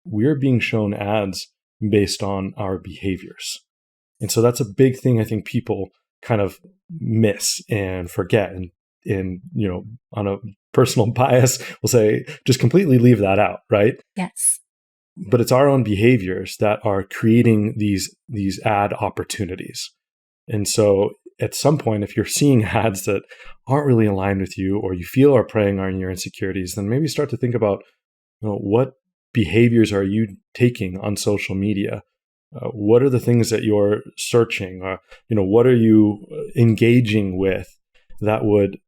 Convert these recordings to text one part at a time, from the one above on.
we're being shown ads based on our behaviors. And so that's a big thing I think people kind of miss and forget. And on a personal bias, we'll say, just completely leave that out, right? Yes. But it's our own behaviors that are creating these ad opportunities. And so at some point, if you're seeing ads that aren't really aligned with you, or you feel are preying on your insecurities, then maybe start to think about, what behaviors are you taking on social media? What are the things that you're searching? What are you engaging with that would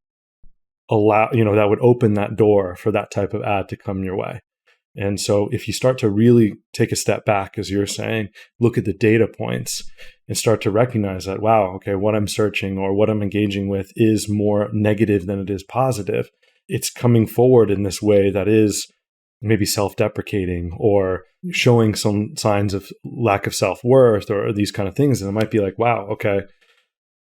that would open that door for that type of ad to come your way? And so if you start to really take a step back, as you're saying, look at the data points and start to recognize that, wow, okay, what I'm searching or what I'm engaging with is more negative than it is positive. It's coming forward in this way that is maybe self-deprecating or showing some signs of lack of self-worth or these kind of things. And it might be like, wow, okay,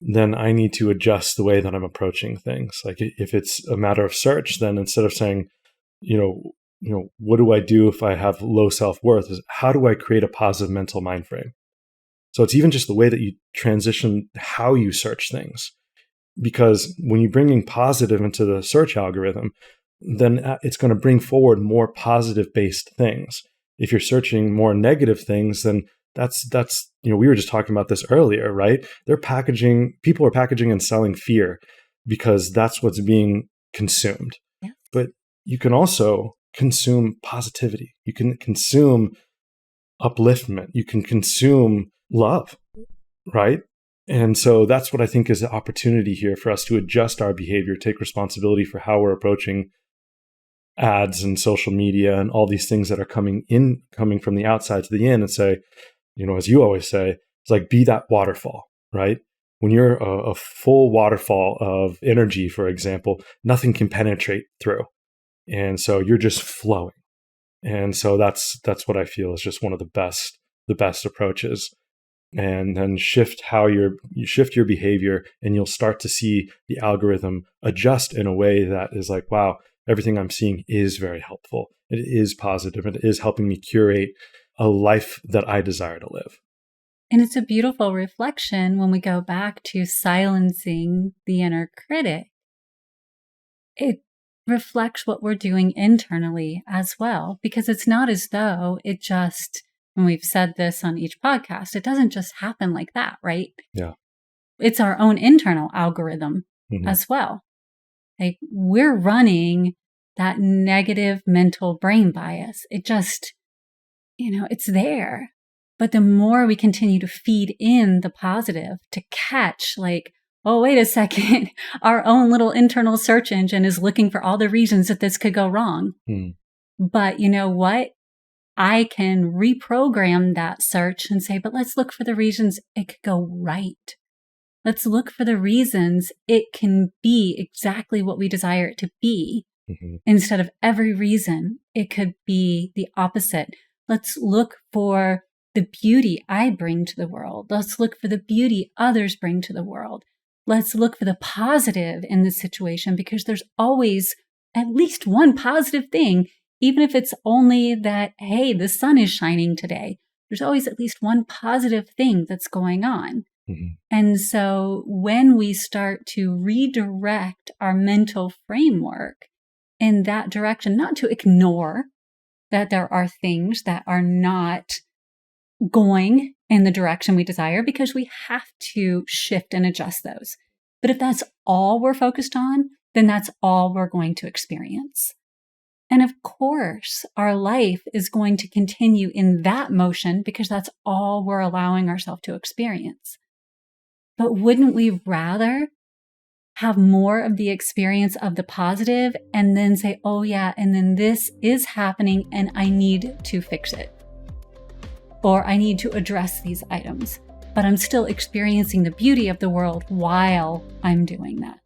then I need to adjust the way that I'm approaching things. Like if it's a matter of search, then instead of saying, what do I do if I have low self-worth? Is how do I create a positive mental mind frame? So it's even just the way that you transition how you search things. Because when you bring in positive into the search algorithm, then it's going to bring forward more positive-based things. If you're searching more negative things, then that's we were just talking about this earlier, right? People are packaging and selling fear because that's what's being consumed. Yeah. But you can also consume positivity. You can consume upliftment. You can consume love, right? And so that's what I think is the opportunity here for us to adjust our behavior, take responsibility for how we're approaching ads and social media and all these things that are coming from the outside to the in, and say, as you always say, it's like, be that waterfall, right? When you're a full waterfall of energy, for example, nothing can penetrate through. And so you're just flowing. And so that's what I feel is just one of the best approaches. And then shift your behavior, and you'll start to see the algorithm adjust in a way that is like, wow, everything I'm seeing is very helpful. It is positive. It is helping me curate a life that I desire to live. And it's a beautiful reflection when we go back to silencing the inner critic. It reflects what we're doing internally as well, because it's not as though it just, and we've said this on each podcast, it doesn't just happen like that, right? Yeah. It's our own internal algorithm as well. Like, we're running that negative mental brain bias. It just, it's there. But the more we continue to feed in the positive to catch, like, oh, wait a second, our own little internal search engine is looking for all the reasons that this could go wrong. But you know what? I can reprogram that search and say, but let's look for the reasons it could go right. Let's look for the reasons it can be exactly what we desire it to be. Instead of every reason, it could be the opposite. Let's look for the beauty I bring to the world. Let's look for the beauty others bring to the world. Let's look for the positive in the situation, because there's always at least one positive thing, even if it's only that, hey, the sun is shining today. There's always at least one positive thing that's going on. And so when we start to redirect our mental framework in that direction, not to ignore that there are things that are not going in the direction we desire, because we have to shift and adjust those. But if that's all we're focused on, then that's all we're going to experience. And of course, our life is going to continue in that motion because that's all we're allowing ourselves to experience. But wouldn't we rather have more of the experience of the positive and then say, oh yeah, and then this is happening and I need to fix it, or I need to address these items, but I'm still experiencing the beauty of the world while I'm doing that.